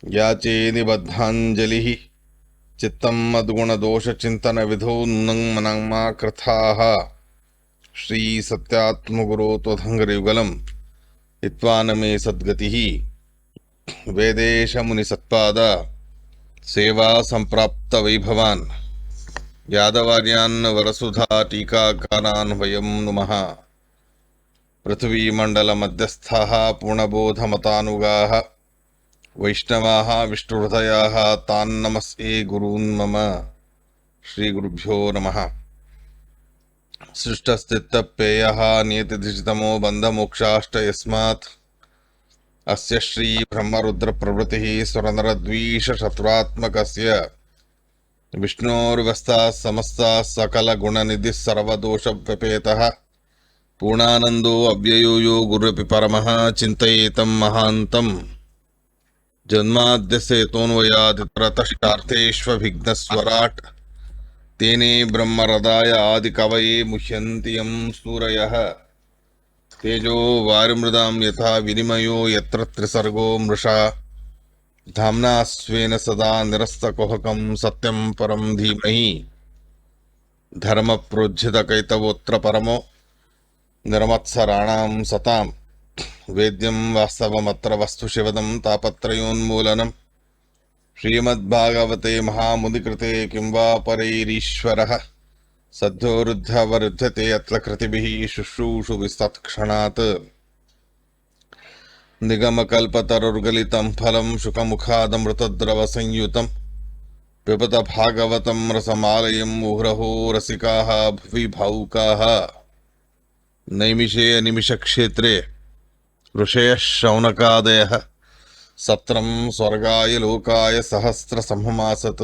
याचे निबद्धाञ्जलिः चित्तं मद्गुणदोषचिन्तनविधौ नूनं मनाङ्मा कृथाः श्रीसत्यात्मगुरो त्वदङ्घ्रियुगलं हित्वा न मे सद्गतिः वेदेशमुनिसत्पाद सेवा सम्प्राप्तवैभवान् यादवार्यान् वरसुधा टीकाकारान् वयं नुमः पृथ्वीमण्डलमध्यस्थाः पूर्णबोधमतानुगाः वैष्णवाः विष्णुहृदयाः तान्नमस्ये गुरून् मम श्रीगुरुभ्यो नमः। सृष्टस्थित्यप्ययः नियतिधितमो बन्धमोक्षाश्च यस्मात् अस्य श्रीब्रह्मरुद्रप्रभृतिः सुरनरद्वीषशत्रुरात्मकस्य विष्णोर्व्यस्ताः समस्ताः सकलगुणनिधिः सर्वदोषव्यपेतः पूर्णानन्दो अव्ययो यो गुरुरपि परमः चिन्तयेतं महान्तम् जन्माद्यस्य यतोऽन्वयादितरतश्चार्थेष्वभिघ्नस्वराट् तेने ब्रह्मरदाय आदिकवये मुह्यन्ति यं सूरयः तेजो वारिमृदां यथा विनिमयो यत्र त्रिसर्गो मृषा धाम्ना स्वेन सदा निरस्तकुहकं सत्यं परं धीमहि धर्मप्रोज्झितकैतवोऽत्र परमो निर्मत्सराणां सतां वेद्यं वास्तवमत्र वस्तुशिवदं तापत्रयोन्मूलनम् श्रीमद्भागवते महामुनिकृते किं वा परैरीश्वरः सद्योरुद्धवरुध्यते यत्र कृतिभिः शुश्रूषुभिस्तत्क्षणात् निगमकल्पतरुर्गलितं फलं शुकमुखादमृतद्रवसंयुतं पिबत भागवतं रसमालयं मुहुरहो रसिकाः भुवि भावुकाः नैमिषे निमिषक्षेत्रे ऋषयः शौनकादयः सत्रं स्वर्गाय लोकाय सहस्रसम्भमासत्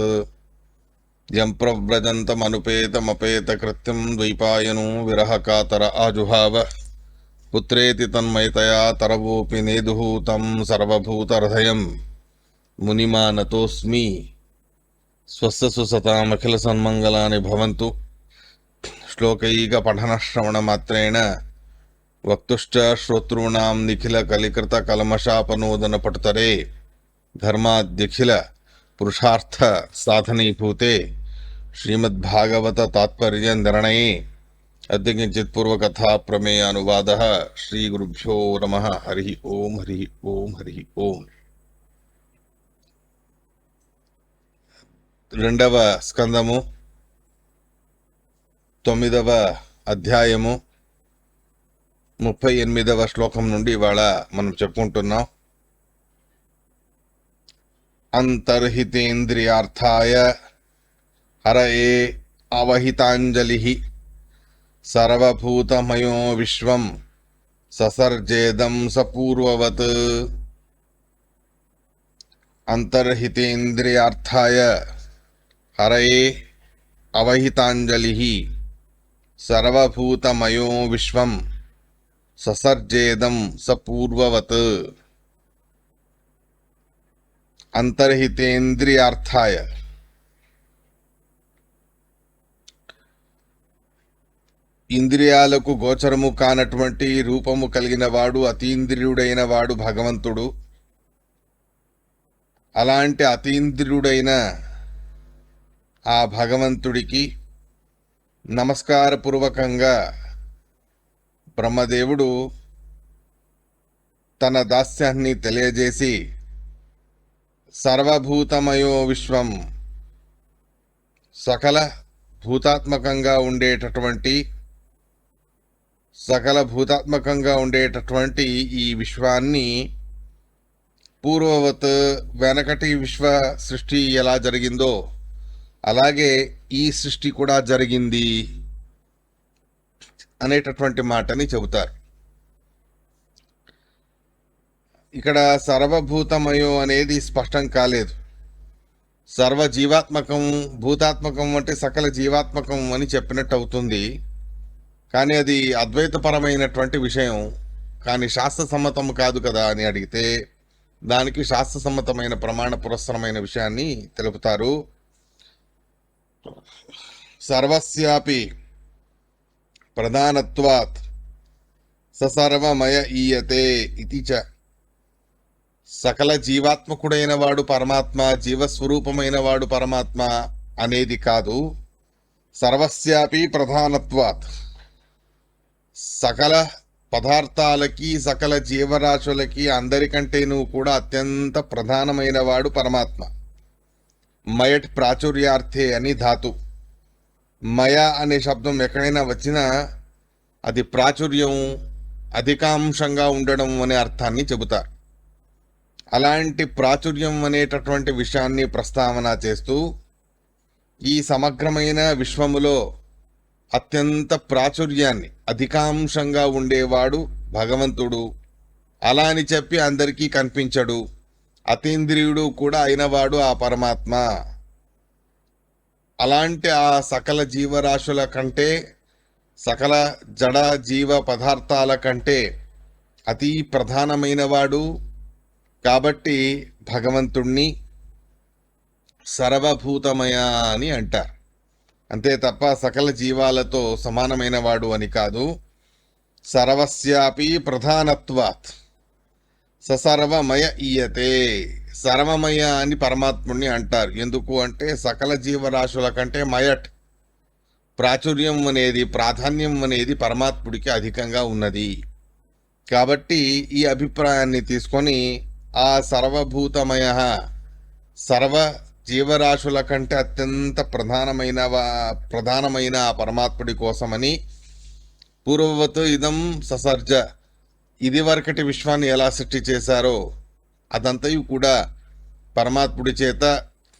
यं प्रव्रजन्तमनुपेतमपेतकृत्यं द्वैपायनो विरहकातर आजुहाव पुत्रेति तन्मयतया तरवोऽपि नेदुः तं सर्वभूतहृदयं मुनिमानतोऽस्मि। स्वस्य सुसतामखिलसन्मङ्गलानि भवन्तु। श्लोकैकपठनश्रवणमात्रेण वक्तुश्च श्रोतॄणां निखिलकलिकृतकल्मषापनोदनपटुतरे धर्माद्यखिल पुरुषार्थ साधनीभूते श्रीमद्भागवत तात्पर्य निर्णये अद्य किञ्चित् पूर्वकथा प्रमेय अनुवादः। श्रीगुरुभ्यो नमः। हरिः ओम हरिः ओम हरिः ओम। రెండవ స్కందము 9వ అధ్యాయము 38వ శ్లోకం నుండి ఇవాళ మనం చెప్పుకుంటున్నాం. అంతర్హితేంద్రియార్థాయ హరయే అవహితాంజలిః సర్వభూతమయో విశ్వం ససర్జేదం సపూర్వవత్. అంతర్హితేంద్రియార్థాయ హరయే అవహితాంజలిః సర్వభూతమయో విశ్వం ససర్జేదం సపూర్వవత్. అంతర్హితేంద్రియార్థాయ, ఇంద్రియాలకు గోచరము కానటువంటి రూపము కలిగిన వాడు అతీంద్రియుడైన వాడు భగవంతుడు. అలాంటి అతీంద్రియుడైన ఆ భగవంతుడికి నమస్కారపూర్వకంగా బ్రహ్మదేవుడు తన దాస్యాన్ని తెలియజేసి సర్వభూతమయో విశ్వం, సకల భూతాత్మకంగా ఉండేటటువంటి ఈ విశ్వాన్ని పూర్వవత్, వెనకటి విశ్వ సృష్టి ఎలా జరిగిందో అలాగే ఈ సృష్టి కూడా జరిగింది అనేటటువంటి మాటని చెబుతారు. ఇక్కడ సర్వభూతమయో అనేది స్పష్టం కాలేదు. సర్వజీవాత్మకం, భూతాత్మకం అంటే సకల జీవాత్మకం అని చెప్పినట్టు అవుతుంది. కానీ అది అద్వైతపరమైనటువంటి విషయం, కానీ శాస్త్రసమ్మతం కాదు కదా అని అడిగితే దానికి శాస్త్రసమ్మతమైన ప్రమాణ పురస్సరమైన విషయాన్ని తెలుపుతారు. సర్వస్యాపి ప్రధానత్వాత్ ససర్వమయ ఈయతే ఇతి చ. సకల జీవాత్మకుడైన వాడు పరమాత్మ, జీవస్వరూపమైన వాడు పరమాత్మ అనేది కాదు. సర్వస్యాపి ప్రధానత్వాత్, సకల పదార్థాలకి సకల జీవరాశులకి అందరికంటేనూ కూడా అత్యంత ప్రధానమైన వాడు పరమాత్మ. మయట్ ప్రాచుర్యార్థే అని ధాతు. మయ అనే శబ్దం ఎక్కడైనా వచ్చినా అది ప్రాచుర్యం, అధికాంశంగా ఉండడం అనే అర్థాన్ని చెబుతారు. అలాంటి ప్రాచుర్యం అనేటటువంటి విషయాన్ని ప్రస్తావన చేస్తూ ఈ సమగ్రమైన విశ్వములో అత్యంత ప్రాచుర్యాన్ని, అధికాంశంగా ఉండేవాడు భగవంతుడు. అలా అని చెప్పి అందరికీ కనిపించడు, అతీంద్రియుడు కూడా అయినవాడు ఆ పరమాత్మ. అలాంటి ఆ సకల జీవరాశుల కంటే, సకల జడ జీవ పదార్థాల కంటే అతి ప్రధానమైన వాడు. కాబట్టి భగవంతుణ్ణి సర్వభూతమయ అని అంటారు. అంతే తప్ప సకల జీవాలతో సమానమైన వాడు అని కాదు. సర్వస్యాపి ప్రధానత్వాత్ ససర్వమయ ఈయతే. సర్వమయ అని పరమాత్ముణ్ణి అంటారు. ఎందుకు అంటే సకల జీవరాశుల కంటే మయట్, ప్రాచుర్యం అనేది, ప్రాధాన్యం అనేది పరమాత్ముడికి అధికంగా ఉన్నది. కాబట్టి ఈ అభిప్రాయాన్ని తీసుకొని ఆ సర్వభూతమయ, సర్వ జీవరాశుల కంటే అత్యంత ప్రధానమైన ఆ పరమాత్ముడి కోసమని పూర్వవత్ ఇదం ససర్జ, ఇది వరకటి విశ్వాన్ని ఎలా సృష్టి చేశారో అదంతయు కూడా పరమాత్ముడి చేత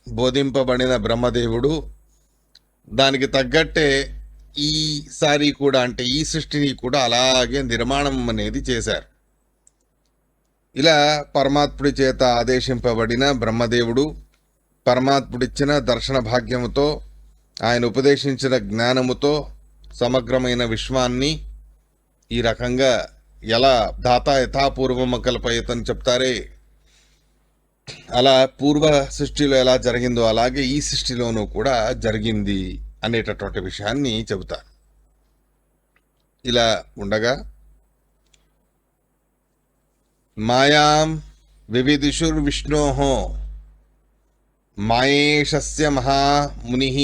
బోధింపబడిన బ్రహ్మదేవుడు దానికి తగ్గట్టే ఈసారి కూడా, అంటే ఈ సృష్టిని కూడా అలాగే నిర్మాణం అనేది చేశారు. ఇలా పరమాత్ముడి చేత ఆదేశింపబడిన బ్రహ్మదేవుడు పరమాత్ముడిచ్చిన దర్శన భాగ్యముతో, ఆయన ఉపదేశించిన జ్ఞానముతో సమగ్రమైన విశ్వాన్ని ఈ రకంగా ఎలా ధాత యథాపూర్వమ కల్పయతని చెప్తారే, అలా పూర్వ సృష్టిలో ఎలా జరిగిందో అలాగే ఈ సృష్టిలోనూ కూడా జరిగింది అనేటటువంటి విషయాన్ని చెబుతారు. ఇలా ఉండగా మాయాం వివిదిషుర్విష్ణోః మాయేషస్య మహామునిః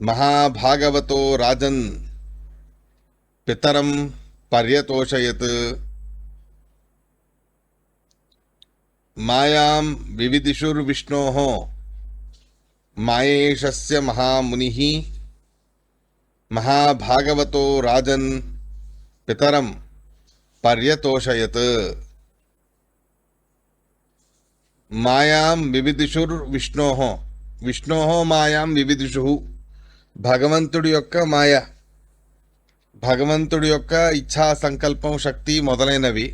మహాభాగవతో రాజన్ పితరం పర్యతోషయత్. మాయాం వివిదిషుర్విష్ణోః మాయేషస్య మహామునిః మహాభాగవతో రాజన్ పితరం పర్యతోషయత్. మాయాం వివిదిషుర్విష్ణోః, విష్ణోః మాయాం వివిదిషుః, భగవంతుడి యొక్క మాయ, భగవంతుడి యొక్క ఇచ్ఛా సంకల్పం, శక్తి మొదలైనవి.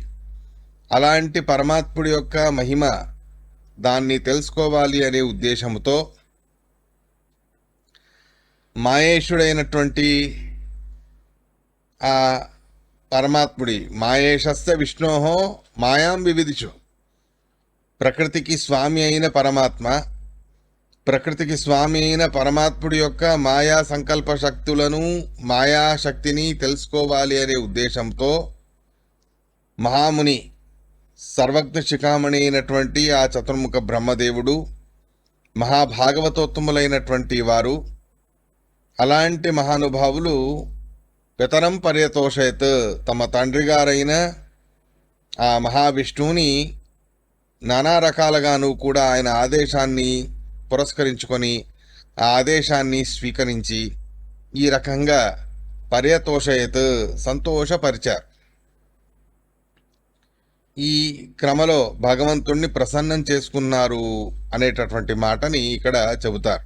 అలాంటి పరమాత్ముడి యొక్క మహిమ, దాన్ని తెలుసుకోవాలి అనే ఉద్దేశంతో మాయేషుడైనటువంటి ఆ పరమాత్ముడి, మాయేషస్య విష్ణోః మాయాం వివిదిషు, ప్రకృతికి స్వామి అయిన పరమాత్మ, ప్రకృతికి స్వామి అయిన పరమాత్ముడి యొక్క మాయా సంకల్ప శక్తులను, మాయాశక్తిని తెలుసుకోవాలి అనే ఉద్దేశంతో మహాముని, సర్వజ్ఞ శిఖామణి అయినటువంటి ఆ చతుర్ముఖ బ్రహ్మదేవుడు, మహాభాగవతోత్తములైనటువంటి వారు, అలాంటి మహానుభావులు పితరం పర్యతోషయత్, తమ తండ్రి గారైన ఆ మహావిష్ణువుని నానా రకాలుగాను కూడా ఆయన ఆదేశాన్ని పురస్కరించుకొని ఆ ఆదేశాన్ని స్వీకరించి ఈ రకంగా పర్యతోషయత్, సంతోషపరిచారు. ఈ క్రమలో భగవంతుణ్ణి ప్రసన్నం చేసుకున్నారు అనేటటువంటి మాటని ఇక్కడ చెబుతారు.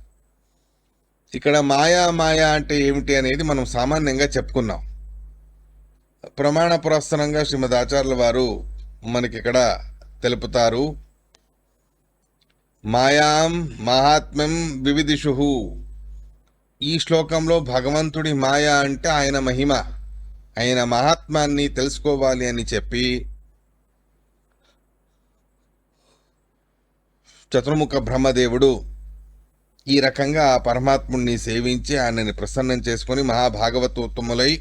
ఇక్కడ మాయా అంటే ఏమిటి అనేది మనం సామాన్యంగా చెప్పుకున్నాం. ప్రమాణ పురస్సరంగా శ్రీమద్ ఆచార్యుల వారు మనకి ఇక్కడ తెలుపుతారు. మాయాం మహాత్మ్యం వివిదిషుః. ఈ శ్లోకంలో భగవంతుడి మాయ అంటే ఆయన మహిమ, ఆయన మహాత్మ్యాన్ని తెలుసుకోవాలి అని చెప్పి చతుర్ముఖ బ్రహ్మదేవుడు ఈ రకంగా ఆ పరమాత్ముడిని సేవించి ఆయనని ప్రసన్నం చేసుకొని మహాభాగవతోత్తములై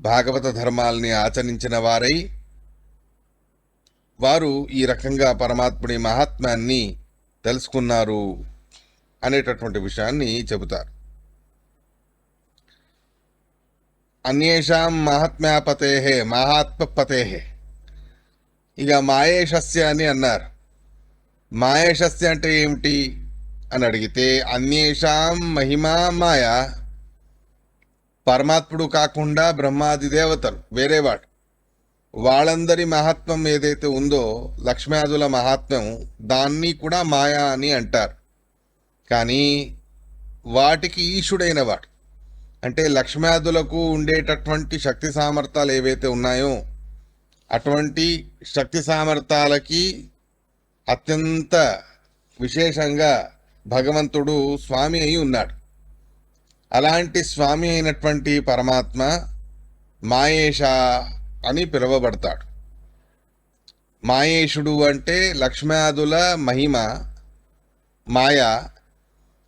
భాగవత ధర్మాల్ని ఆచరించిన వారై వారు ఈ రకంగా పరమాత్ముడి మహాత్మ్యాన్ని తెలుసుకున్నారు అనేటటువంటి విషయాన్ని చెబుతారు. అన్యేషాం మహాత్మ్యాపతేహే మహాత్మపతేహే. ఇక మాయేషస్య అని అన్నారు. మాయేషస్య అంటే ఏమిటి అని అడిగితే, అన్యేషాం మహిమా మాయ, పరమాత్ముడు కాకుండా బ్రహ్మాది దేవతలు వేరేవాడు, వాళ్ళందరి మహాత్మ్యం ఏదైతే ఉందో లక్ష్మ్యాదుల మహాత్మ్యం, దాన్ని కూడా మాయా అని అంటారు. కానీ వాటికి ఈశుడైన వాడు, అంటే లక్ష్మ్యాదులకు ఉండేటటువంటి శక్తి సామర్థ్యాలు ఏవైతే ఉన్నాయో అటువంటి శక్తి సామర్థ్యాలకి అత్యంత విశేషంగా భగవంతుడు స్వామి అయి ఉన్నాడు. అలాంటి స్వామి అయినటువంటి పరమాత్మ మాయేష అని పిలువబడతాడు. మాయేషుడు అంటే లక్ష్మ్యాదుల మహిమ మాయ.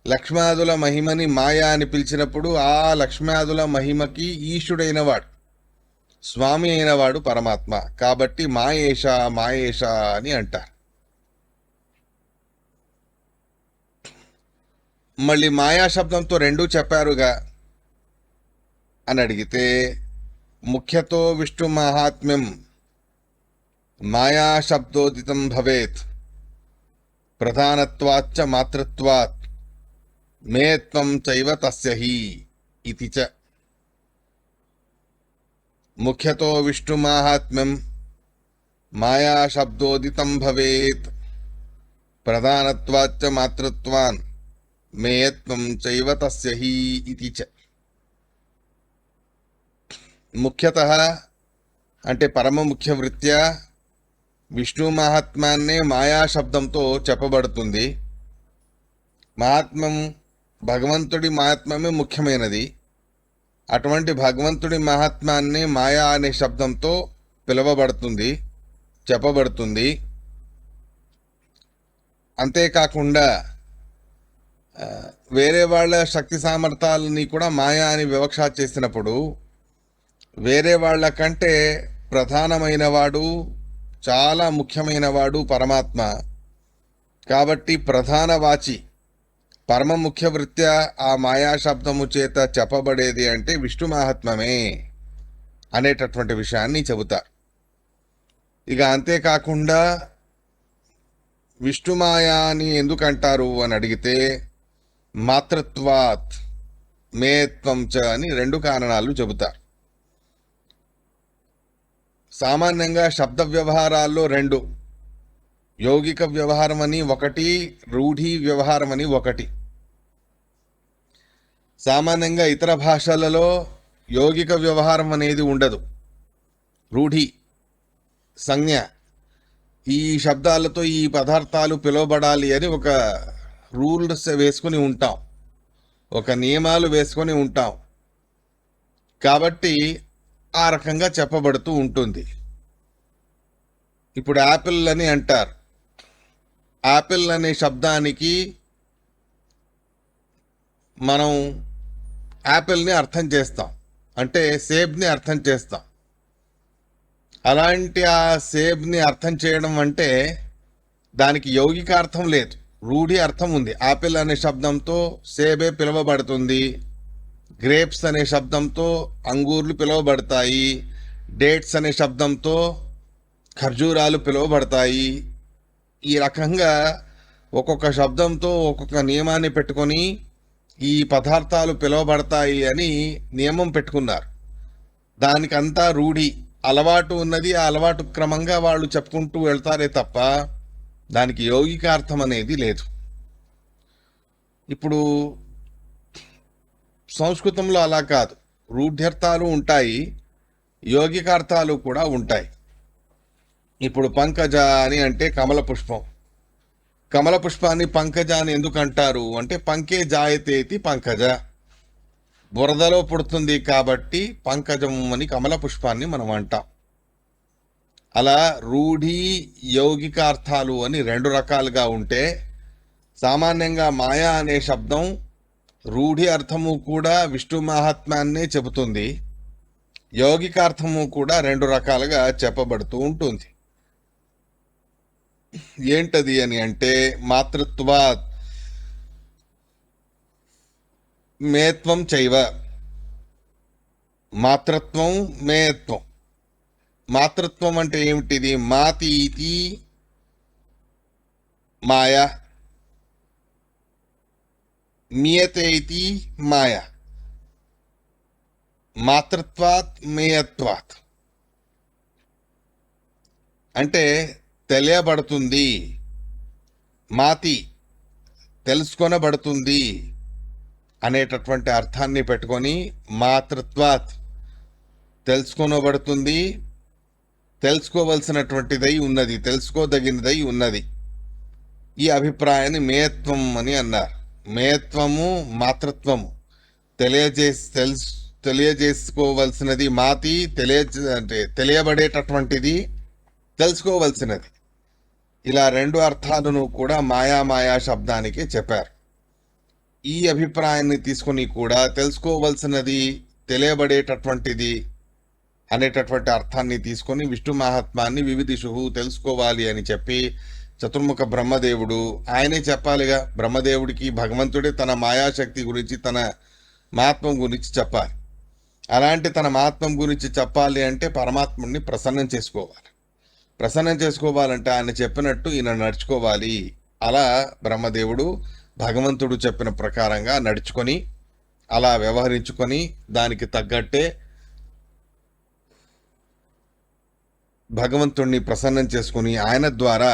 లక్ష్మ్యాదుల మహిమని మాయా అని పిలిచినప్పుడు ఆ లక్ష్మ్యాదుల మహిమకి ఈశుడైన వాడు, స్వామి అయినవాడు పరమాత్మ. కాబట్టి మాయేష మాయేష అని అంటారు. మళ్ళీ మాయా శబ్దంతో రెండూ చెప్పారుగా అని అడిగితే, ముఖ్యతో విష్ణు మహాత్మ్యం మాయా శబ్దోదితం భవేత్ ప్రధానత్వాచ్చ మాతృత్వాత్ మే త్వం చైవ తస్య హి ఇతి చ. ముఖ్యతో విష్ణు మాహాత్మ్యం మాయా శబ్దోదితం భవేత్ ప్రధానత్వాచ్చ మాతృత్వాన్ మే త్వం చైవ తస్య హి ఇతి చ. ముఖ్యతః అంటే పరమ ముఖ్య వృత్యా విష్ణు మహాత్మ్యాన్నే మాయా శబ్దంతో చెప్పబడుతుంది. మహాత్మ్యం, భగవంతుడి మహాత్మ్యమే ముఖ్యమైనది. అటువంటి భగవంతుడి మహాత్మ్యాన్ని మాయా అనే శబ్దంతో పిలువబడుతుంది, చెప్పబడుతుంది. అంతేకాకుండా వేరే వాళ్ళ శక్తి సామర్థ్యాలని కూడా మాయా అని వివక్ష చేసినప్పుడు, వేరే వాళ్ళ కంటే ప్రధానమైన వాడు, చాలా ముఖ్యమైన వాడు పరమాత్మ. కాబట్టి ప్రధాన వాచి పరమ ముఖ్య వృత్యా ఆ మాయా శబ్దము చేత చెప్పబడేది అంటే విష్ణు మహాత్మ్యమే అనేటటువంటి విషయాన్ని చెబుతారు. ఇక అంతేకాకుండా విష్ణుమాయా అని ఎందుకంటారు అని అడిగితే, మాతృత్వాత్ మే త్వం చ అని రెండు కారణాలు చెబుతారు. సామాన్యంగా శబ్ద వ్యవహారాల్లో రెండు, యౌగిక వ్యవహారం అని ఒకటి, రూఢి వ్యవహారం అని ఒకటి. సామాన్యంగా ఇతర భాషలలో యౌగిక వ్యవహారం అనేది ఉండదు, రూఢి సంజ్ఞ. ఈ శబ్దాలతో ఈ పదార్థాలు పిలువబడాలి అని ఒక రూల్స్ వేసుకుని ఉంటాం, ఒక నియమాలు వేసుకొని ఉంటాం. కాబట్టి ఆ రకంగా చెప్పబడుతూ ఉంటుంది. ఇప్పుడు యాపిల్ అని అంటారు. యాపిల్ అనే శబ్దానికి మనం యాపిల్ని అర్థం చేస్తాం, అంటే సేబ్ని అర్థం చేస్తాం. అలాంటి ఆ సేబ్ని అర్థం చేయడం అంటే దానికి యౌగిక అర్థం లేదు, రూఢి అర్థం ఉంది. యాపిల్ అనే శబ్దంతో సేబే పిలువబడుతుంది, గ్రేప్స్ అనే శబ్దంతో అంగూర్లు పిలువబడతాయి, డేట్స్ అనే శబ్దంతో ఖర్జూరాలు పిలువబడతాయి. ఈ రకంగా ఒక్కొక్క శబ్దంతో ఒక్కొక్క నియమాన్ని పెట్టుకొని ఈ పదార్థాలు పిలువబడతాయి అని నియమం పెట్టుకున్నారు. దానికంతా రూఢి, అలవాటు ఉన్నది. ఆ అలవాటు క్రమంగా వాళ్ళు చెప్పుకుంటూ వెళ్తారే తప్ప దానికి యౌగికార్థం అనేది లేదు. ఇప్పుడు సంస్కృతంలో అలా కాదు, రూఢ్యర్థాలు ఉంటాయి, యౌగికార్థాలు కూడా ఉంటాయి. ఇప్పుడు పంకజ అని అంటే కమల పుష్పం. కమల పుష్పాన్ని పంకజ అని ఎందుకు అంటారు అంటే, పంకే జాయతేతి పంకజ, బురదలో పుడుతుంది కాబట్టి పంకజం అని కమల పుష్పాన్ని మనం అంటాం. అలా రూఢి యౌగికార్థాలు అని రెండు రకాలుగా ఉంటే, సామాన్యంగా మాయా అనే శబ్దం రూఢి అర్థము కూడా విష్ణు మహాత్మ్యాన్నే చెబుతుంది, యౌగికార్థము కూడా రెండు రకాలుగా చెప్పబడుతూ ఉంటుంది. ఏంటది అని అంటే మాతృత్వాత్ మేత్వం చైవ. మాతృత్వం మేయత్వం. మాతృత్వం అంటే ఏమిటిది? మాతి ఇతి మాయ, మియతే ఇతి మాయ. మాతృత్వాత్ మేయత్వాత్ అంటే తెలియబడుతుంది, మాతి తెలుసుకొనబడుతుంది అనేటటువంటి అర్థాన్ని పెట్టుకొని మాతృత్వాత్ తెలుసుకొనబడుతుంది, తెలుసుకోవలసినటువంటిదై ఉన్నది, తెలుసుకోదగినదై ఉన్నది. ఈ అభిప్రాయాన్ని మేయత్వం అని అన్నారు. మేయత్వము మాతృత్వము తెలియజేసుకోవలసినది మాతి, అంటే తెలియబడేటటువంటిది, తెలుసుకోవలసినది. ఇలా రెండు అర్థాలను కూడా మాయా శబ్దానికి చెప్పారు. ఈ అభిప్రాయాన్ని తీసుకుని కూడా తెలుసుకోవలసినది, తెలియబడేటటువంటిది అనేటటువంటి అర్థాన్ని తీసుకొని విష్ణు మహాత్మాన్ని వివిధిషు తెలుసుకోవాలి అని చెప్పి చతుర్ముఖ బ్రహ్మదేవుడు, ఆయనే చెప్పాలిగా, బ్రహ్మదేవుడికి భగవంతుడే తన మాయాశక్తి గురించి, తన మహాత్మం గురించి చెప్పాలి. అలాంటి తన మహాత్మం గురించి చెప్పాలి అంటే పరమాత్ముడిని ప్రసన్నం చేసుకోవాలి. ప్రసన్నం చేసుకోవాలంటే ఆయన చెప్పినట్టు ఈయన నడుచుకోవాలి. అలా బ్రహ్మదేవుడు భగవంతుడు చెప్పిన ప్రకారంగా నడుచుకొని, అలా వ్యవహరించుకొని, దానికి తగ్గట్టే భగవంతుణ్ణి ప్రసన్నం చేసుకుని ఆయన ద్వారా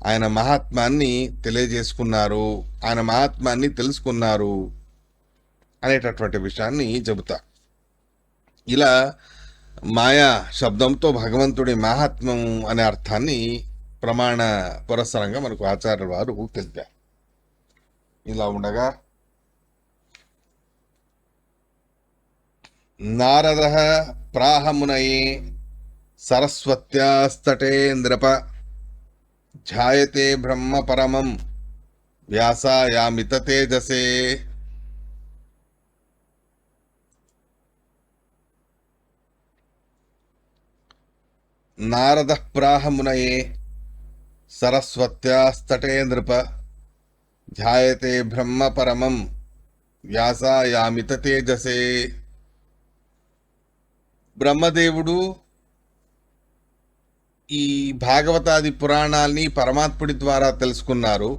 ఆయన మహాత్మాన్ని తెలియజేసుకున్నారు, ఆయన మహాత్మాన్ని తెలుసుకున్నారు అనేటటువంటి విషయాన్ని చెబుతా. ఇలా మాయా శబ్దంతో భగవంతుడి మహాత్మ్యం అనే అర్థాన్ని ప్రమాణ పురస్సరంగా మనకు ఆచార్యుల వారు తెలిపారు. ఇలా ఉండగా నారద ప్రాహమునయే సరస్వత్యాస్తటే నృప ఝాయతే బ్రహ్మ పరమం వ్యాసాయామిత తేజసే. నారద ప్రాహమునయే సరస్వత్యాస్తటే నృప ధ్యాయతే బ్రహ్మ పరమం వ్యాసాయామిత తేజసే. బ్రహ్మదేవుడు ఈ భాగవతాది పురాణాల్ని పరమాత్ముడి ద్వారా తెలుసుకున్నారు.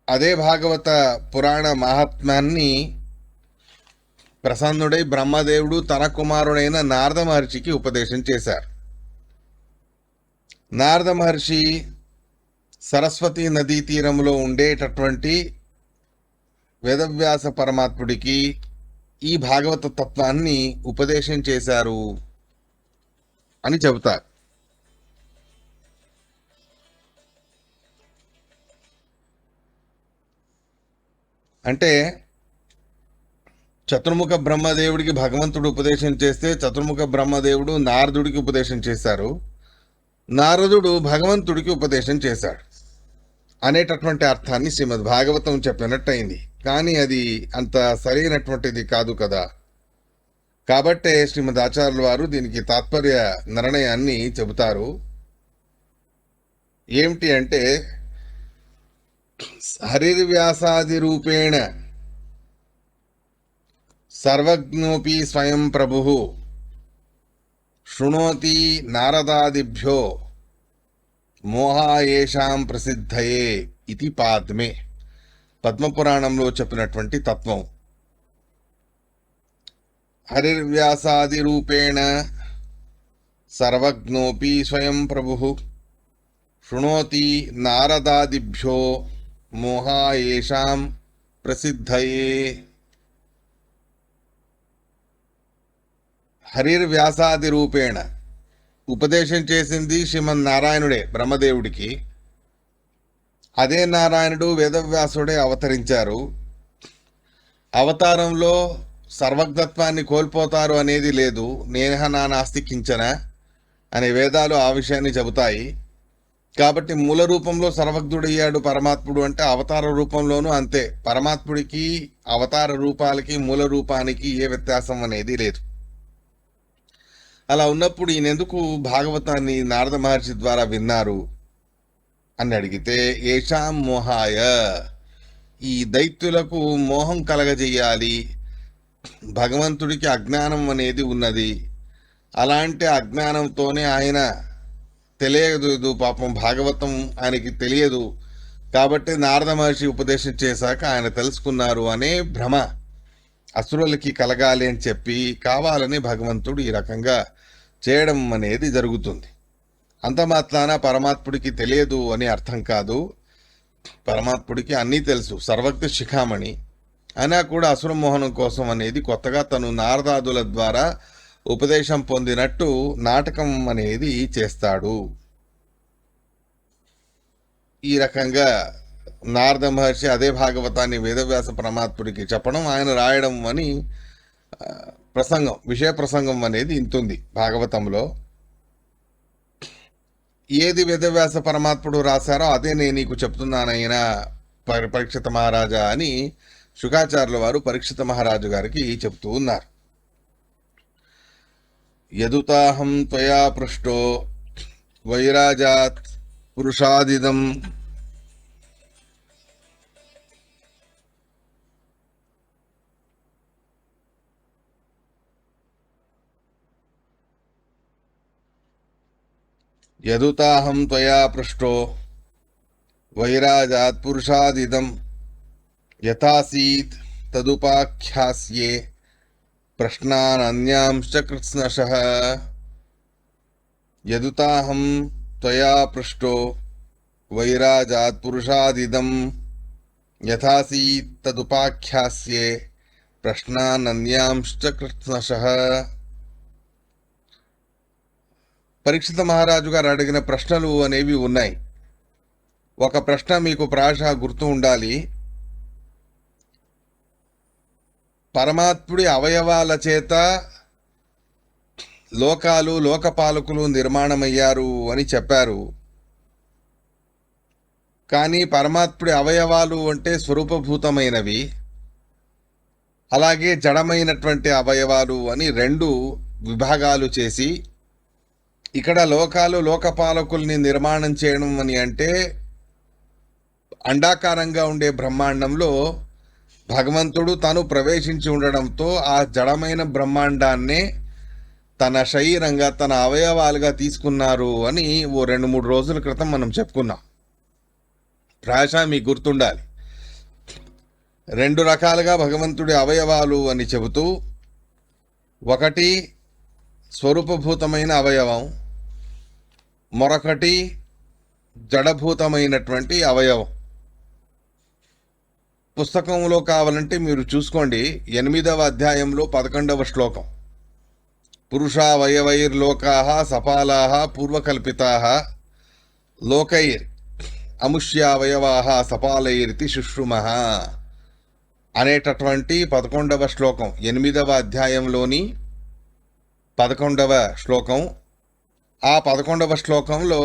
అదే భాగవత పురాణ మహాత్మ్యాన్ని ప్రసన్నుడై బ్రహ్మదేవుడు తన కుమారుడైన నారద మహర్షికి ఉపదేశం చేశారు. నారద మహర్షి సరస్వతి నదీ తీరంలో ఉండేటటువంటి వేదవ్యాస పరమాత్ముడికి ఈ భాగవత తత్వాన్ని ఉపదేశం చేశారు అని చెబుతారు. అంటే చతుర్ముఖ బ్రహ్మదేవుడికి భగవంతుడు ఉపదేశం చేస్తే చతుర్ముఖ బ్రహ్మదేవుడు నారదుడికి ఉపదేశం చేశారు, నారదుడు భగవంతుడికి ఉపదేశం చేశాడు అనేటటువంటి అర్థాన్ని శ్రీమద్ భాగవతం చెప్పినట్టయింది. కానీ అది అంత సరైనటువంటిది కాదు కదా. కాబట్టే శ్రీమద్ ఆచార్యుల వారు దీనికి తాత్పర్య నిర్ణయాన్ని చెబుతారు. ఏమిటి అంటే హరిర్వ్యాసాది రూపేణ సర్వజ్ఞోపి స్వయం ప్రభుః శృణోతి నారదాదిభ్యో మోహాయేషాం ప్రసిద్ధయే ఇది పాద్మే. పద్మపురాణంలో చెప్పినటువంటి తత్వం. హరిర్వ్యాసాది రూపేణ సర్వజ్ఞోపి స్వయం ప్రభుః శృణోతి నారదాదిభ్యో మోహాయేషాం ప్రసిద్ధయే. హరిర్వ్యాసాది రూపేణ ఉపదేశం చేసింది శ్రీమన్నారాయణుడే బ్రహ్మదేవుడికి. అదే నారాయణుడు వేదవ్యాసుడే అవతరించారు. అవతారంలో సర్వజ్ఞత్వాన్ని కోల్పోతారు అనేది లేదు. నేహ నానాస్తి కించన అనే వేదాలు ఆ విషయాన్ని చెబుతాయి. కాబట్టి మూల రూపంలో సర్వజ్ఞుడయ్యాడు పరమాత్ముడు అంటే అవతార రూపంలోనూ అంతే. పరమాత్ముడికి అవతార రూపాలకి మూల రూపానికి ఏ వ్యత్యాసం అనేది లేదు. అలా ఉన్నప్పుడు ఈయనెందుకు భాగవతాన్ని నారద మహర్షి ద్వారా విన్నారు అని అడిగితే, ఏషాం మోహాయ, ఈ దైత్యులకు మోహం కలగజేయాలి. భగవంతుడికి అజ్ఞానం అనేది ఉన్నది. అలాంటి అజ్ఞానంతోనే ఆయన తెలియదు, పాపం భాగవతం ఆయనకి తెలియదు కాబట్టి నారద మహర్షి ఉపదేశం చేశాక ఆయన తెలుసుకున్నారు అనే భ్రమ అసురులకి కలగాలి అని చెప్పి కావాలని భగవంతుడు ఈ రకంగా చేయడం అనేది జరుగుతుంది. అంత మాత్రాన పరమాత్ముడికి తెలియదు అని అర్థం కాదు. పరమాత్ముడికి అన్నీ తెలుసు, సర్వజ్ఞ శిఖామణి. అయినా కూడా అసుర మోహనం కోసం అనేది కొత్తగా తను నారదాదుల ద్వారా ఉపదేశం పొందినట్టు నాటకం అనేది చేస్తాడు. ఈ రకంగా నారద మహర్షి అదే భాగవతాన్ని వేదవ్యాస పరమాత్ముడికి చెప్పడం, ఆయన రాయడం అని ప్రసంగం, విషయ ప్రసంగం అనేది ఇంతుంది భాగవతంలో. ఏది వేదవ్యాస పరమాత్ముడు రాశారో అదే నేను నీకు చెప్తున్నానైనా పరీక్షిత మహారాజా అని శుకాచార్యుల వారు పరీక్షిత మహారాజు గారికి చెప్తూ ఉన్నారు. యదుతాహం త్వయా పృష్టో వైరాజాత్ పురుషాదిదం యదుతాహం త్వయా పృష్టో వైరాజాత్ పురుషాదిదం యథాసీత్ తదుపాఖ్యాస్యే ప్రశ్నానన్యాంశ్చ కృత్స్నశః. యదుతాహం త్వయా పృష్టో వైరాజాత్ పురుషాదిదం యథాసీత్ తదుపాఖ్యాస్యే ప్రశ్నానన్యాంశ్చ కృత్స్నశః. పరీక్షిత మహారాజు గారు అడిగిన ప్రశ్నలు అనేవి ఉన్నాయి. ఒక ప్రశ్న మీకు ప్రాయశః గుర్తు ఉండాలి. పరమాత్ముడి అవయవాల చేత లోకాలు, లోకపాలకులు నిర్మాణమయ్యారు అని చెప్పారు. కానీ పరమాత్ముడి అవయవాలు అంటే స్వరూపభూతమైనవి, అలాగే జడమైనటువంటి అవయవాలు అని రెండు విభాగాలు చేసి ఇక్కడ లోకాలు, లోకపాలకుల్ని నిర్మాణం చేయడం అని అంటే అండాకారంగా ఉండే బ్రహ్మాండంలో భగవంతుడు తను ప్రవేశించి ఉండడంతో ఆ జడమైన బ్రహ్మాండాన్నే తన శరీరంగా, తన అవయవాలుగా తీసుకున్నారు అని ఓ 2-3 రోజుల క్రితం మనం చెప్పుకున్నాం. ప్రాయశः మీకు గుర్తుండాలి. 2 రకాలుగా భగవంతుడి అవయవాలు అని చెబుతూ, ఒకటి స్వరూపభూతమైన అవయవం, మరొకటి జడభూతమైనటువంటి అవయవం. పుస్తకంలో కావాలంటే మీరు చూసుకోండి, 8వ అధ్యాయంలో 11వ శ్లోకం. పురుషావయవైర్లోకాః సపాలాః పూర్వకల్పితాః లోకైర్ అముష్యావయవాః సపాలైరితి శుశ్రుమః అనేటటువంటి 11వ శ్లోకం, 8వ అధ్యాయంలోని 11వ శ్లోకం. ఆ 11వ శ్లోకంలో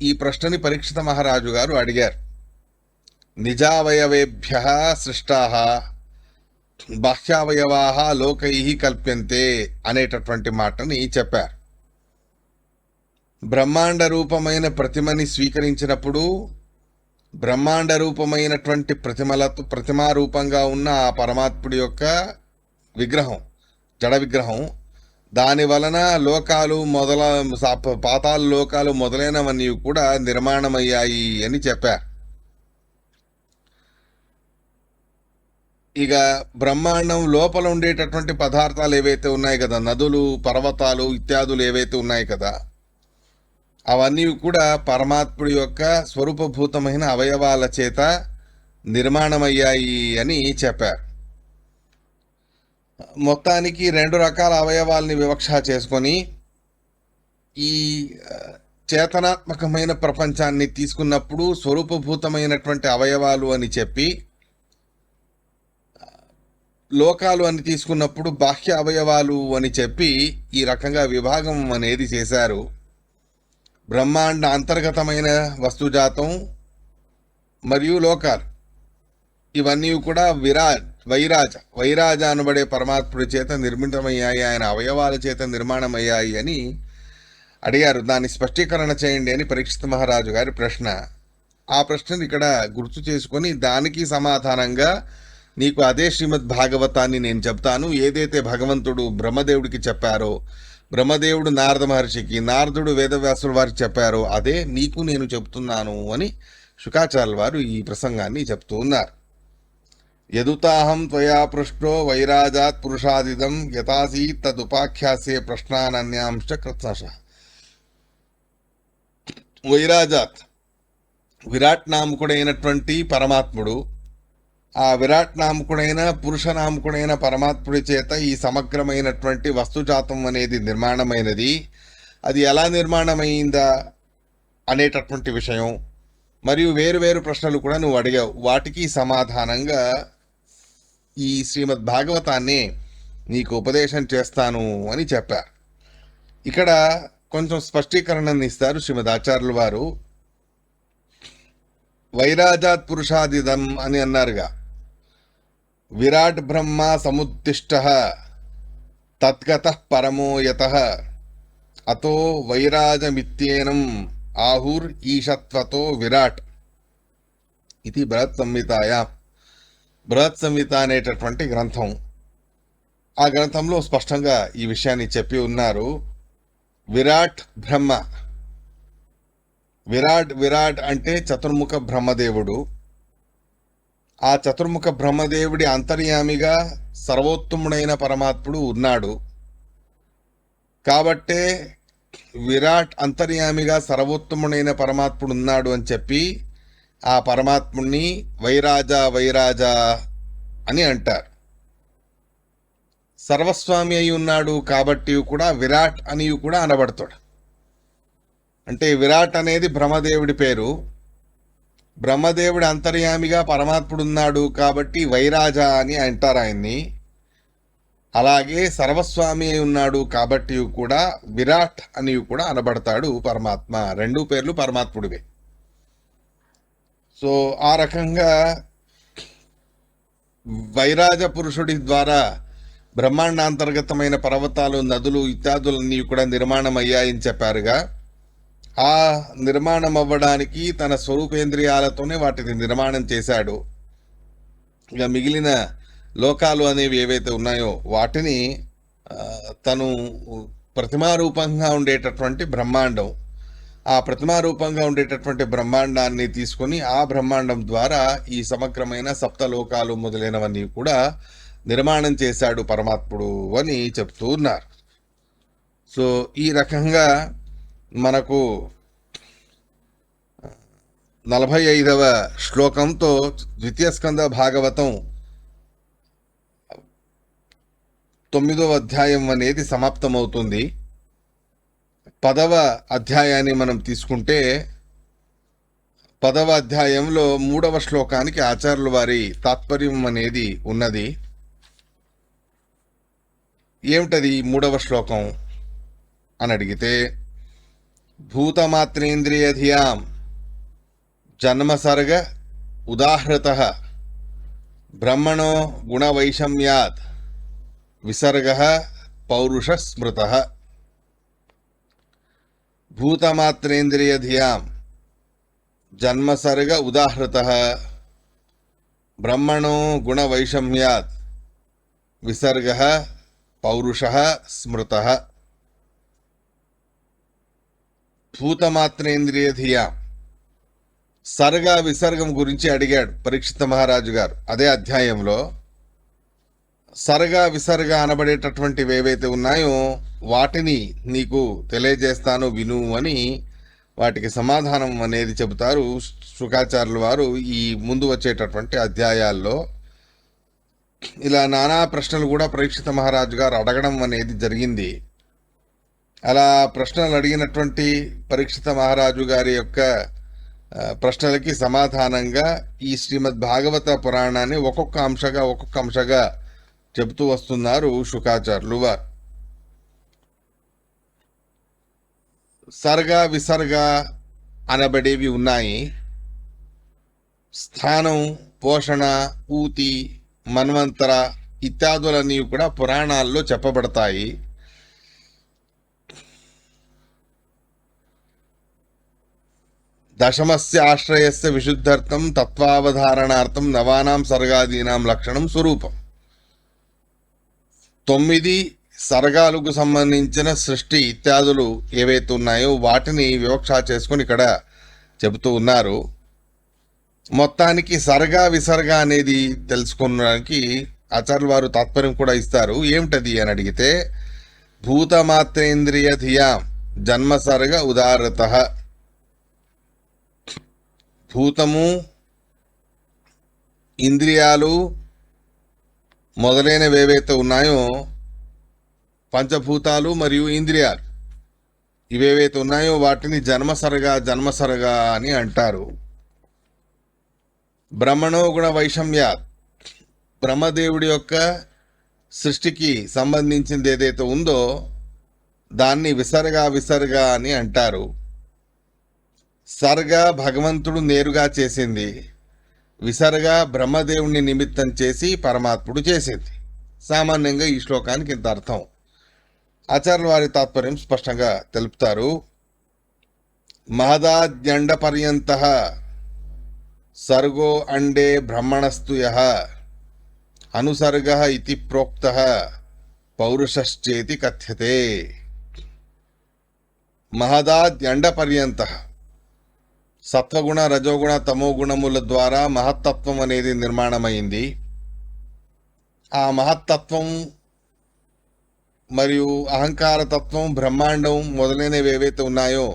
ఈ ప్రశ్నని పరీక్షిత మహారాజు గారు అడిగారు. నిజావయవేభ్యః సృష్టాః బాహ్యావయవాః లోకైః కల్ప్యంతే అనేటటువంటి మాటని చెప్పారు. బ్రహ్మాండ రూపమైన ప్రతిమని స్వీకరించినప్పుడు బ్రహ్మాండ రూపమైనటువంటి ప్రతిమా రూపంగా ఉన్న ఆ పరమాత్ముడి యొక్క విగ్రహం, జడ విగ్రహం, దాని వలన లోకాలు పాతాళ లోకాలు మొదలైనవన్నీ కూడా నిర్మాణమయ్యాయి అని చెప్పారు. ఇక బ్రహ్మాండం లోపల ఉండేటటువంటి పదార్థాలు ఏవైతే ఉన్నాయి కదా, నదులు, పర్వతాలు ఇత్యాదులు ఏవైతే ఉన్నాయి కదా, అవన్నీ కూడా పరమాత్ముడి యొక్క స్వరూపభూతమైన అవయవాల చేత నిర్మాణమయ్యాయి అని చెప్పారు. మొత్తానికి 2 రకాల అవయవాల్ని వివక్ష చేసుకొని ఈ చేతనాత్మకమైన ప్రపంచాన్ని తీసుకున్నప్పుడు స్వరూపభూతమైనటువంటి అవయవాలు అని చెప్పి, లోకాలు అని తీసుకున్నప్పుడు బాహ్య అవయవాలు అని చెప్పి ఈ రకంగా విభాగం అనేది చేశారు. బ్రహ్మాండ అంతర్గతమైన వస్తుజాతం మరియు లోకాలు ఇవన్నీ కూడా వైరాజ వైరాజ అనబడే పరమాత్ముడి చేత నిర్మితమయ్యాయి, ఆయన అవయవాల చేత నిర్మాణమయ్యాయి అని అడిగారు. దాన్ని స్పష్టీకరణ చేయండి అని పరీక్షిత్ మహారాజు గారి ప్రశ్న. ఆ ప్రశ్నను ఇక్కడ గుర్తు చేసుకొని దానికి సమాధానంగా నీకు అదే శ్రీమద్ భాగవతాన్ని నేను చెప్తాను. ఏదైతే భగవంతుడు బ్రహ్మదేవుడికి చెప్పారో, బ్రహ్మదేవుడు నారద మహర్షికి, నారదుడు వేదవ్యాసుల వారికి చెప్పారో అదే నీకు నేను చెప్తున్నాను అని శుకాచార్యుల వారు ఈ ప్రసంగాన్ని చెప్తూ ఉన్నారు. యదుతాహం త్వయా పృష్టో వైరాజాత్ పురుషాదిదం యథాసీత్ తదుపాఖ్యాసే ప్రశ్నానన్యాంశ కృత్నశ. వైరాజాత్ విరాట్ నామకుడైనటువంటి పరమాత్ముడు, ఆ విరాట్ నామకుడైన పురుషనామకుడైన పరమాత్ముడి చేత ఈ సమగ్రమైనటువంటి వస్తుజాతం అనేది నిర్మాణమైనది. అది ఎలా నిర్మాణమైందా అనేటటువంటి విషయం మరియు వేరు వేరు ప్రశ్నలు కూడా నువ్వు అడిగావు. వాటికి సమాధానంగా ఈ శ్రీమద్ భాగవతాన్ని నీకు ఉపదేశం చేస్తాను అని చెప్పారు. ఇక్కడ కొంచెం స్పష్టీకరణను ఇస్తారు శ్రీమద్ ఆచార్యుల వారు. వైరాజాత్ పురుషాదిదం అని అన్నారుగా. విరాట్ బ్రహ్మ సముద్దిష్ట తద్గత పరమో యతః అతో వైరాజమిత్యేనం ఆహుర్ ఈషత్వతో విరాట్ ఇది బృహత్ సంహితాయ. బృహత్ సంహిత అనేటటువంటి గ్రంథం. ఆ గ్రంథంలో స్పష్టంగా ఈ విషయాన్ని చెప్పి ఉన్నారు. విరాట్ బ్రహ్మ, విరాట్ విరాట్ అంటే చతుర్ముఖ బ్రహ్మదేవుడు. ఆ చతుర్ముఖ బ్రహ్మదేవుడి అంతర్యామిగా సర్వోత్తముడైన పరమాత్ముడు ఉన్నాడు. కాబట్టే విరాట్ అంతర్యామిగా సర్వోత్తముడైన పరమాత్ముడు ఉన్నాడు అని చెప్పి ఆ పరమాత్ముడిని వైరాజ వైరాజ అని అంటారు. సర్వస్వామి అయి ఉన్నాడు కాబట్టి కూడా విరాట్ అని కూడా అనబడతాడు. అంటే విరాట్ అనేది బ్రహ్మదేవుడి పేరు. బ్రహ్మదేవుడి అంతర్యామిగా పరమాత్ముడు ఉన్నాడు కాబట్టి వైరాజ అని అంటారు ఆయన్ని. అలాగే సర్వస్వామి అయి ఉన్నాడు కాబట్టి కూడా విరాట్ అని కూడా అనబడతాడు పరమాత్మ. రెండు పేర్లు పరమాత్ముడివే. సో ఆ రకంగా వైరాజ పురుషుడి ద్వారా బ్రహ్మాండాంతర్గతమైన పర్వతాలు, నదులు ఇత్యాదులన్నీ కూడా నిర్మాణం అయ్యాయని చెప్పారుగా. ఆ నిర్మాణం అవ్వడానికి తన స్వరూపేంద్రియాలతోనే వాటిని నిర్మాణం చేశాడు. ఇక మిగిలిన లోకాలు అనేవి ఏవైతే ఉన్నాయో వాటిని తను ప్రతిమారూపంగా ఉండేటటువంటి బ్రహ్మాండం, ఆ ప్రతిమారూపంగా ఉండేటటువంటి బ్రహ్మాండాన్ని తీసుకొని ఆ బ్రహ్మాండం ద్వారా ఈ సమగ్రమైన సప్తలోకాలు మొదలైనవన్నీ కూడా నిర్మాణం చేశాడు పరమాత్ముడు అని చెప్తూ ఉన్నారు. సో ఈ రకంగా మనకు 45వ శ్లోకంతో ద్వితీయ స్కంద భాగవతం 9వ అధ్యాయం అనేది సమాప్తమవుతుంది. 10వ అధ్యాయాన్ని మనం తీసుకుంటే 10వ అధ్యాయంలో 3వ శ్లోకానికి ఆచార్యుల వారి తాత్పర్యం అనేది ఉన్నది. ఏమిటది 3వ శ్లోకం అని అడిగితే, భూతమాత్రేంద్రియధియాం జన్మసర్గ ఉదాహృతః బ్రహ్మణో గుణవైషమ్యాత్ విసర్గః పౌరుష స్మృతః. భూతమాత్రేంద్రియధియాం జన్మసర్గ ఉదాహృతః బ్రహ్మణో గుణవైషమ్యాత్ విసర్గః పౌరుషః స్మృతః. భూతమాత్రేంద్రియధియా సర్గ విసర్గం గురించి అడిగాడు పరీక్షిత మహారాజు గారు. అదే అధ్యాయంలో సర్గ విసర్గ అనబడేటటువంటివి ఏవైతే ఉన్నాయో వాటిని నీకు తెలియజేస్తాను విను అని వాటికి సమాధానం అనేది చెబుతారు శుకాచార్యుల వారు ఈ ముందు వచ్చేటటువంటి అధ్యాయాల్లో. ఇలా నానా ప్రశ్నలు కూడా పరీక్షిత మహారాజు గారు అడగడం అనేది జరిగింది. అలా ప్రశ్నలు అడిగినటువంటి పరీక్షిత మహారాజు గారి యొక్క ప్రశ్నలకి సమాధానంగా ఈ శ్రీమద్ భాగవత పురాణాన్ని ఒక్కొక్క అంశగా చెబుతూ వస్తున్నారు శుకాచార్యులు వారు. సర్గ విసర్గ అనబడేవి ఉన్నాయి. స్థానం, పోషణ, ఊతి మన్వంతర ఇత్యాదులన్నీ కూడా పురాణాల్లో చెప్పబడతాయి. దశమస్య ఆశ్రయస్య విశుద్ధర్థం తత్వావధారణార్థం నవానాం సర్గాదీనాం లక్షణం స్వరూపం. 9 సర్గాలకు సంబంధించిన సృష్టి ఇత్యాదులు ఏవైతే ఉన్నాయో వాటిని వివక్ష చేసుకుని ఇక్కడ చెబుతూ ఉన్నారు. మొత్తానికి సర్గ విసర్గ అనేది తెలుసుకోవడానికి ఆచార్యుల వారు తాత్పర్యం కూడా ఇస్తారు. ఏమిటది అని అడిగితే, భూతమాత్రేంద్రియ ధియా జన్మసర్గ ఉదారత. భూతము, ఇంద్రియాలు మొదలైనవి ఏవైతే ఉన్నాయో, పంచభూతాలు మరియు ఇంద్రియాలు ఇవేవైతే ఉన్నాయో వాటిని జన్మసర్గ అని అంటారు. బ్రహ్మణో గుణ వైషమ్యాత్, బ్రహ్మదేవుడి యొక్క సృష్టికి సంబంధించింది ఏదైతే ఉందో దాన్ని విసర్గ అని అంటారు. సర్గ భగవంతుడు నేరుగా చేసింది, విసర్గ బ్రహ్మదేవుణ్ణి నిమిత్తం చేసి పరమాత్ముడు చేసింది. సామాన్యంగా ఈ శ్లోకానికి ఇంత అర్థం. ఆచార్యుల వారి తాత్పర్యం స్పష్టంగా తెలుపుతారు. మహదాద్యండ పర్యంత సర్గో అండే బ్రహ్మణస్తు యః అనుసర్గ ఇతి ప్రోక్త పౌరుషశ్చేతి కథ్యతే. మహదాద్యండ పర్యంత, సత్వగుణ రజోగుణ తమో గుణముల ద్వారా మహత్తత్వం అనేది నిర్మాణమైంది. ఆ మహత్తత్వం మరియు అహంకారతత్వం, బ్రహ్మాండం మొదలైనవి ఏవైతే ఉన్నాయో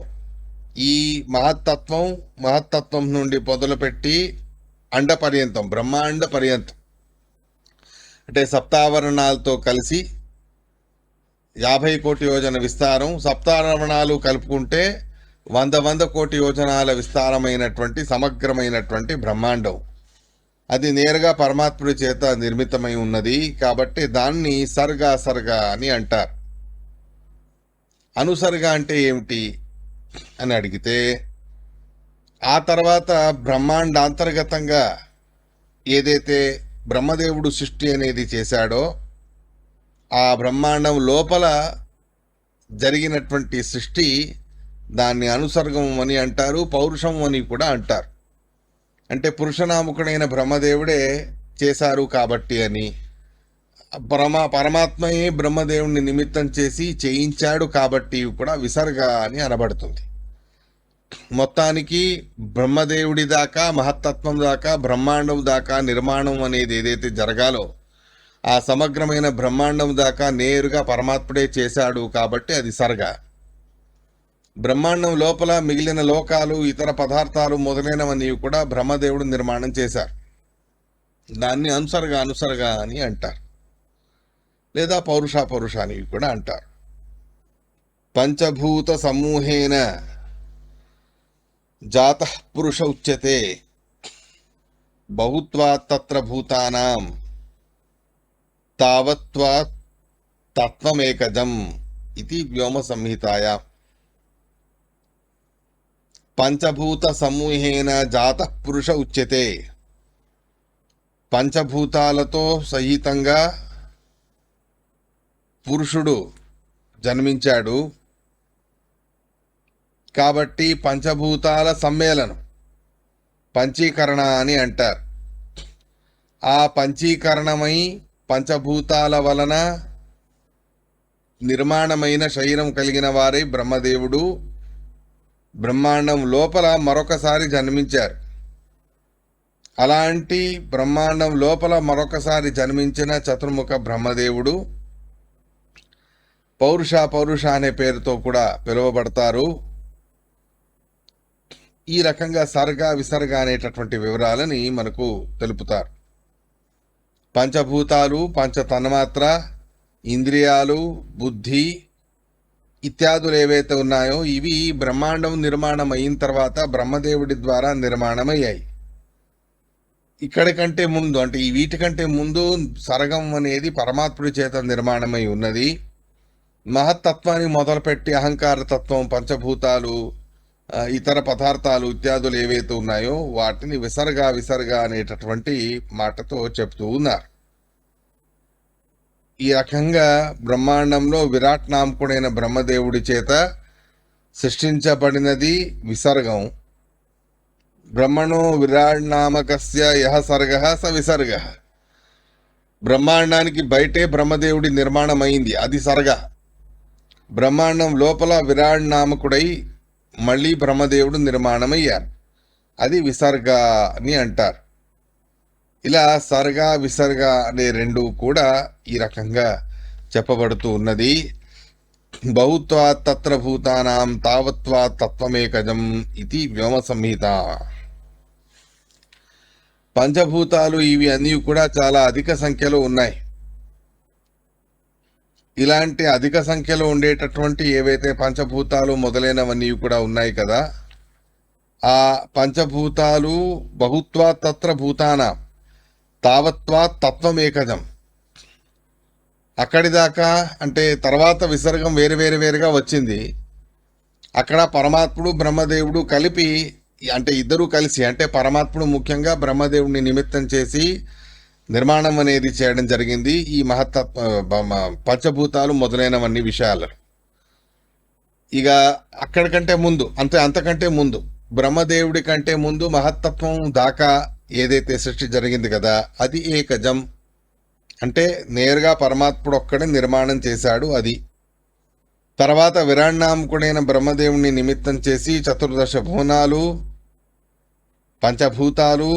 ఈ మహత్తత్వం నుండి మొదలుపెట్టి అండ పర్యంతం, బ్రహ్మాండ పర్యంతం అంటే సప్తావరణాలతో కలిసి 50 కోటి యోజన విస్తారం, సప్తావరణాలు కలుపుకుంటే 100 కోటి యోజనాల విస్తారమైనటువంటి సమగ్రమైనటువంటి బ్రహ్మాండం. అది నేరుగా పరమాత్ముడి చేత నిర్మితమై ఉన్నది కాబట్టి దాన్ని సర్గ అని అంటారు. అనుసర్గ అంటే ఏమిటి అని అడిగితే, ఆ తర్వాత బ్రహ్మాండాంతర్గతంగా ఏదైతే బ్రహ్మదేవుడు సృష్టి అనేది చేశాడో ఆ బ్రహ్మాండం లోపల జరిగినటువంటి సృష్టి దాన్ని అనుసర్గం అని అంటారు, పౌరుషం అని కూడా అంటారు. అంటే పురుషనామకుడైన బ్రహ్మదేవుడే చేశారు కాబట్టి అని, పరమాత్మయే బ్రహ్మదేవుడిని నిమిత్తం చేసి చేయించాడు కాబట్టి కూడా విసర్గ అని అనబడుతుంది. మొత్తానికి బ్రహ్మదేవుడి దాకా, మహత్తత్వం దాకా, బ్రహ్మాండం దాకా నిర్మాణం అనేది ఏదైతే జరగాలో ఆ సమగ్రమైన బ్రహ్మాండం దాకా నేరుగా పరమాత్ముడే చేశాడు కాబట్టి అది సర్గ. బ్రహ్మాండం లోపల మిగిలిన లోకాలు, ఇతర పదార్థాలు మొదలైనవన్నీ కూడా బ్రహ్మదేవుడు నిర్మాణం చేశారు. దాన్ని అనుసర్గ అని అంటారు, లేదా పౌరుష అని కూడా అంటారు. పంచభూత సమూహేన జాతః పురుష ఉచ్యతే బహుత్వాత్ తత్ర భూతానాం తావత్వాత్ తత్వమేకజం ఇది వ్యోమ సంహితాయా. పంచభూత సమూహేన జాతః పురుష ఉచ్యతే, పంచభూతాలతో సహితంగా పురుషుడు జన్మించాడు కాబట్టి పంచభూతాల సమ్మేళనం పంచీకరణ అని అంటారు. ఆ పంచీకరణమై పంచభూతాల వలన నిర్మాణమైన శరీరం కలిగిన వారే బ్రహ్మదేవుడు బ్రహ్మాండం లోపల మరొకసారి జన్మించారు. అలాంటి బ్రహ్మాండం లోపల మరొకసారి జన్మించిన చతుర్ముఖ బ్రహ్మదేవుడు పౌరుష అనే పేరుతో కూడా పిలువబడతారు. ఈ రకంగా సర్గ విసర్గ అనేటటువంటి వివరాలని మనకు తెలుపుతారు. పంచభూతాలు, పంచ తన్మాత్ర, ఇంద్రియాలు, బుద్ధి ఇత్యాదులు ఏవైతే ఉన్నాయో ఇవి బ్రహ్మాండం నిర్మాణం అయిన తర్వాత బ్రహ్మదేవుడి ద్వారా నిర్మాణమయ్యాయి. ఇక్కడికంటే ముందు అంటే ఈ వీటికంటే ముందు సర్గం అనేది పరమాత్ముడి చేత నిర్మాణమై ఉన్నది. మహత్తత్వాన్ని మొదలుపెట్టి అహంకార తత్వం, పంచభూతాలు, ఇతర పదార్థాలు ఇత్యాదులు ఏవైతే ఉన్నాయో వాటిని విసర్గ అనేటటువంటి మాటతో చెప్తూ ఉన్నారు. ఈ రకంగా బ్రహ్మాండంలో విరాట్ నామకుడైన బ్రహ్మదేవుడి చేత సృష్టించబడినది విసర్గం. బ్రహ్మణో విరాట్ నామకస్య యహ సర్గ స విసర్గ. బ్రహ్మాండానికి బయటే బ్రహ్మదేవుడి నిర్మాణం అయింది, అది సర్గ. బ్రహ్మాండం లోపల విరాట్ నామకుడై మళ్ళీ బ్రహ్మదేవుడు నిర్మాణమయ్యారు, అది విసర్గ అని అంటారు. ఇలా సర్గ విసర్గ అనే రెండు కూడా ఈ రకంగా చెప్పబడుతూ ఉన్నది. బహుత్వాత్ తత్ర భూతానాం తావత్వాత్ తత్వమేకజం ఇది వ్యోమ సంహిత. పంచభూతాలు ఇవి అన్నీ కూడా చాలా అధిక సంఖ్యలో ఉన్నాయి. ఇలాంటి అధిక సంఖ్యలో ఉండేటటువంటి ఏవైతే పంచభూతాలు మొదలైనవన్నీ కూడా ఉన్నాయి కదా, ఆ పంచభూతాలు బహుత్వాత్ తత్ర భూతానాం తావత్వాత్ తత్వమేకజం. అక్కడి దాకా అంటే తర్వాత విసర్గం వేరుగా వచ్చింది. అక్కడ పరమాత్ముడు బ్రహ్మదేవుడు కలిపి, అంటే ఇద్దరూ కలిసి, అంటే పరమాత్ముడు ముఖ్యంగా బ్రహ్మదేవుడిని నిమిత్తం చేసి నిర్మాణం అనేది చేయడం జరిగింది ఈ పంచభూతాలు మొదలైనవన్నీ విషయాలు. ఇక అక్కడికంటే ముందు, అంతకంటే ముందు, బ్రహ్మదేవుడి కంటే ముందు మహత్తత్వం దాకా ఏదైతే సృష్టి జరిగింది కదా, అది ఏకజం. అంటే నేరుగా పరమాత్ముడు ఒక్కడే నిర్మాణం చేశాడు అది. తర్వాత విరాణామకుడైన బ్రహ్మదేవుని నిమిత్తం చేసి చతుర్దశ భువనాలు, పంచభూతాలు,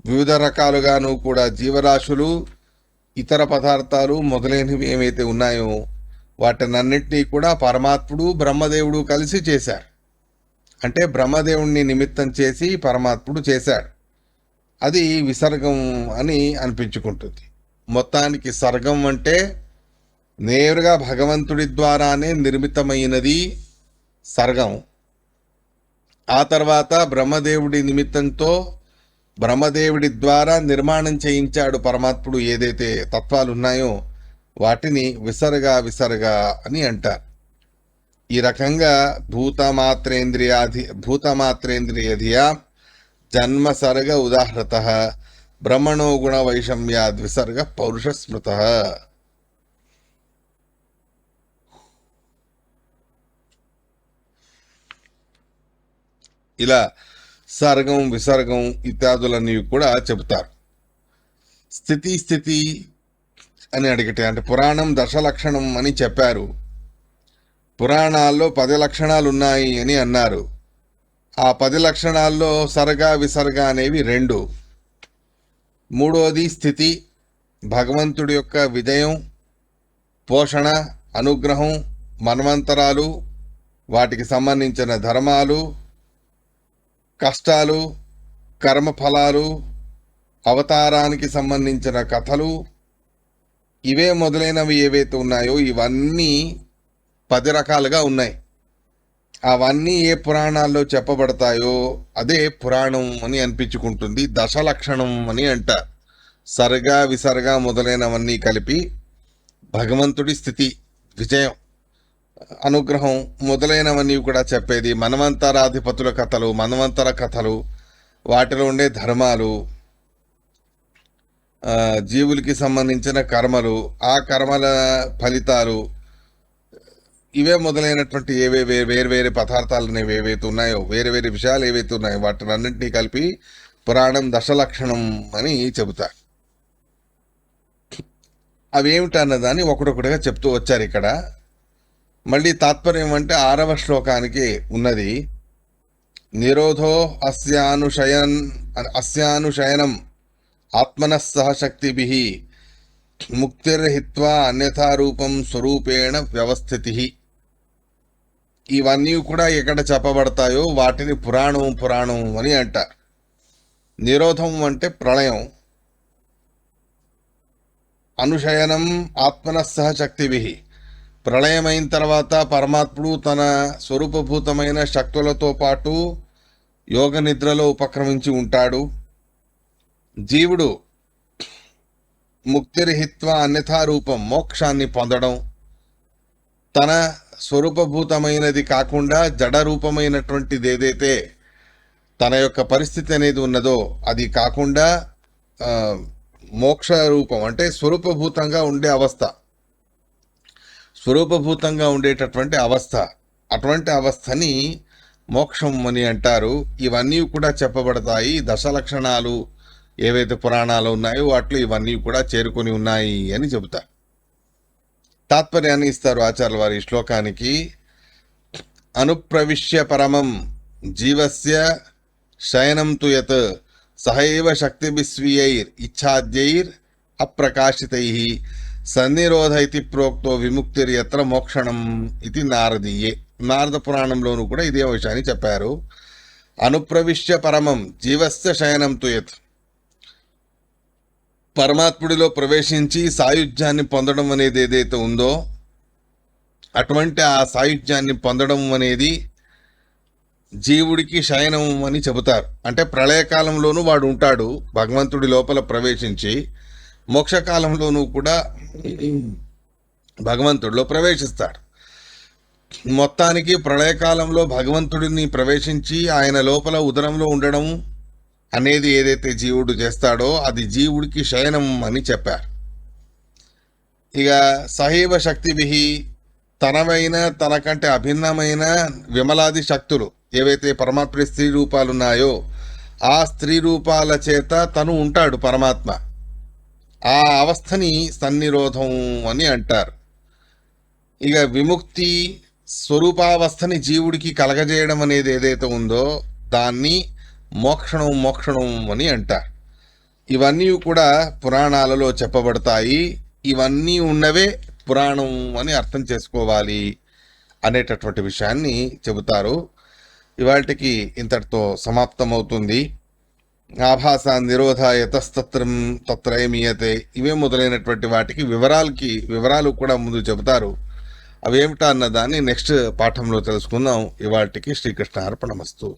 వివిధ రకాలుగాను కూడా జీవరాశులు, ఇతర పదార్థాలు మొదలైనవి ఏవైతే ఉన్నాయో వాటినన్నింటినీ కూడా పరమాత్ముడు బ్రహ్మదేవుడు కలిసి చేశారు. అంటే బ్రహ్మదేవుణ్ణి నిమిత్తం చేసి పరమాత్ముడు చేశాడు, అది విసర్గం అని అనిపించుకుంటుంది. మొత్తానికి సర్గం అంటే నేరుగా భగవంతుడి ద్వారానే నిర్మితమైనది సర్గం. ఆ తర్వాత బ్రహ్మదేవుడి నిమిత్తంతో బ్రహ్మదేవుడి ద్వారా నిర్మాణం చేయించాడు పరమాత్ముడు ఏదైతే తత్వాలు ఉన్నాయో వాటిని విసర్గ అని అంటారు. ఈ రకంగా భూతమాత్రేంద్రియాధియా జన్మ సర్గ ఉదాహృత బ్రహ్మణో గుణ వైషమ్యాద్ విసర్గ పౌరుష స్మృత. ఇలా సర్గం విసర్గం ఇత్యాదులన్నీ కూడా చెబుతారు. స్థితి అని అడిగితే, అంటే పురాణం దశలక్షణం అని చెప్పారు, పురాణాల్లో 10 లక్షణాలు ఉన్నాయి అని అన్నారు. ఆ 10 లక్షణాల్లో సర్గ విసర్గ అనేవి 2. మూడోది స్థితి, భగవంతుడి యొక్క విజయం, పోషణ, అనుగ్రహం, మన్వంతరాలు, వాటికి సంబంధించిన ధర్మాలు, కష్టాలు, కర్మఫలాలు, అవతారానికి సంబంధించిన కథలు, ఇవే మొదలైనవి ఏవైతే ఉన్నాయో ఇవన్నీ 10 రకాలుగా ఉన్నాయి. అవన్నీ ఏ పురాణాల్లో చెప్పబడతాయో అదే పురాణం అని అనిపించుకుంటుంది. దశలక్షణం అని అంటారు. సర్గ విసర్గ మొదలైనవన్నీ కలిపి భగవంతుడి స్థితి, విజయం, అనుగ్రహం మొదలైనవన్నీ కూడా చెప్పేది. మన్వంతరాధిపతుల కథలు, మన్వంతర కథలు, వాటిలో ఉండే ధర్మాలు, జీవులకి సంబంధించిన కర్మలు, ఆ కర్మల ఫలితాలు, ఇవే మొదలైనటువంటి వేరే పదార్థాలు అనేవి ఏవైతే ఉన్నాయో, వేరే విషయాలు ఏవైతే ఉన్నాయో వాటినన్నింటినీ కలిపి పురాణం దశలక్షణం అని చెబుతారు. అవేమిటన్నదాన్ని ఒకటొకటిగా చెప్తూ వచ్చారు ఇక్కడ. మళ్ళీ తాత్పర్యం అంటే 6వ శ్లోకానికి ఉన్నది. నిరోధో అస్యానుశయనం ఆత్మనఃసహ శక్తిభిః ముక్తిర్హిత్వా అన్యథా రూపం స్వరూపేణ వ్యవస్థితి. ఇవన్నీ కూడా ఎక్కడ చెప్పబడతాయో వాటిని పురాణం అని అంటారు. నిరోధం అంటే ప్రళయం, అనుశయనం ఆత్మనఃసహ శక్తిభిః, ప్రళయమైన తర్వాత పరమాత్ముడు తన స్వరూపభూతమైన శక్తులతో పాటు యోగ నిద్రలో ఉపక్రమించి ఉంటాడు. జీవుడు ముక్తిర్హిత్వ అన్యథా రూపం, మోక్షాన్ని పొందడం, తన స్వరూపభూతమైనది కాకుండా జడ రూపమైనటువంటిది ఏదైతే తన యొక్క పరిస్థితి అనేది ఉన్నదో అది కాకుండా మోక్ష రూపం అంటే స్వరూపభూతంగా ఉండే అవస్థ, స్వరూపభూతంగా ఉండేటటువంటి అవస్థ, అటువంటి అవస్థని మోక్షం అని అంటారు. ఇవన్నీ కూడా చెప్పబడతాయి. దశలక్షణాలు ఏవైతే పురాణాలు ఉన్నాయో వాటిలో ఇవన్నీ కూడా చేరుకొని ఉన్నాయి అని చెబుతారు. తాత్పర్యాన్ని ఇస్తారు ఆచార్యుల వారి ఈ శ్లోకానికి. అనుప్రవిశ్య పరమం జీవస్య శయనం తు యత్ సహైవ శక్తిభిస్వీయైర్ ఇచ్ఛాద్యైర్ అప్రకాశితై సన్నిరోధ ఇతి ప్రోక్తో విముక్తిర్యత్ర మోక్షణం ఇది నారదీయే. నారద పురాణంలోనూ కూడా ఇదే విషయాన్ని చెప్పారు. అనుప్రవిశ్య పరమం జీవస్య శయనం తు యత్, పరమాత్ముడిలో ప్రవేశించి సాయుధ్యాన్ని పొందడం అనేది ఏదైతే ఉందో అటువంటి ఆ సాయుధ్యాన్ని పొందడం అనేది జీవుడికి శయనం అని చెబుతారు. అంటే ప్రళయకాలంలోనూ వాడు ఉంటాడు భగవంతుడి లోపల ప్రవేశించి, మోక్షకాలంలోనూ కూడా భగవంతుడిలో ప్రవేశిస్తాడు. మొత్తానికి ప్రళయకాలంలో భగవంతుడిని ప్రవేశించి ఆయన లోపల ఉదరంలో ఉండడం అనేది ఏదైతే జీవుడు చేస్తాడో అది జీవుడికి శయనం అని చెప్పారు. ఇక సహైవ శక్తిభిహి, తనవైన తనకంటే అభిన్నమైన విమలాది శక్తులు ఏవైతే పరమాత్మ స్త్రీ రూపాలు ఉన్నాయో ఆ స్త్రీ రూపాల చేత తను ఉంటాడు పరమాత్మ. ఆ అవస్థని సన్నిరోధం అని అంటారు. ఇక విముక్తి స్వరూపావస్థని జీవుడికి కలగజేయడం అనేది ఏదైతే ఉందో దాన్ని మోక్షణం అని అంటారు. ఇవన్నీ కూడా పురాణాలలో చెప్పబడతాయి. ఇవన్నీ ఉన్నవే పురాణం అని అర్థం చేసుకోవాలి అనేటటువంటి విషయాన్ని చెబుతారు. ఇవాటికి ఇంతటితో సమాప్తమవుతుంది. ఆభాస నిరోధ యతస్తత్రం తత్రయమీయతే, ఇవే మొదలైనటువంటి వాటికి వివరాలు కూడా ముందు చెబుతారు. అవేమిటా అన్నదాన్ని నెక్స్ట్ పాఠంలో తెలుసుకుందాం. ఇవాటికి శ్రీకృష్ణ అర్పణమస్తు.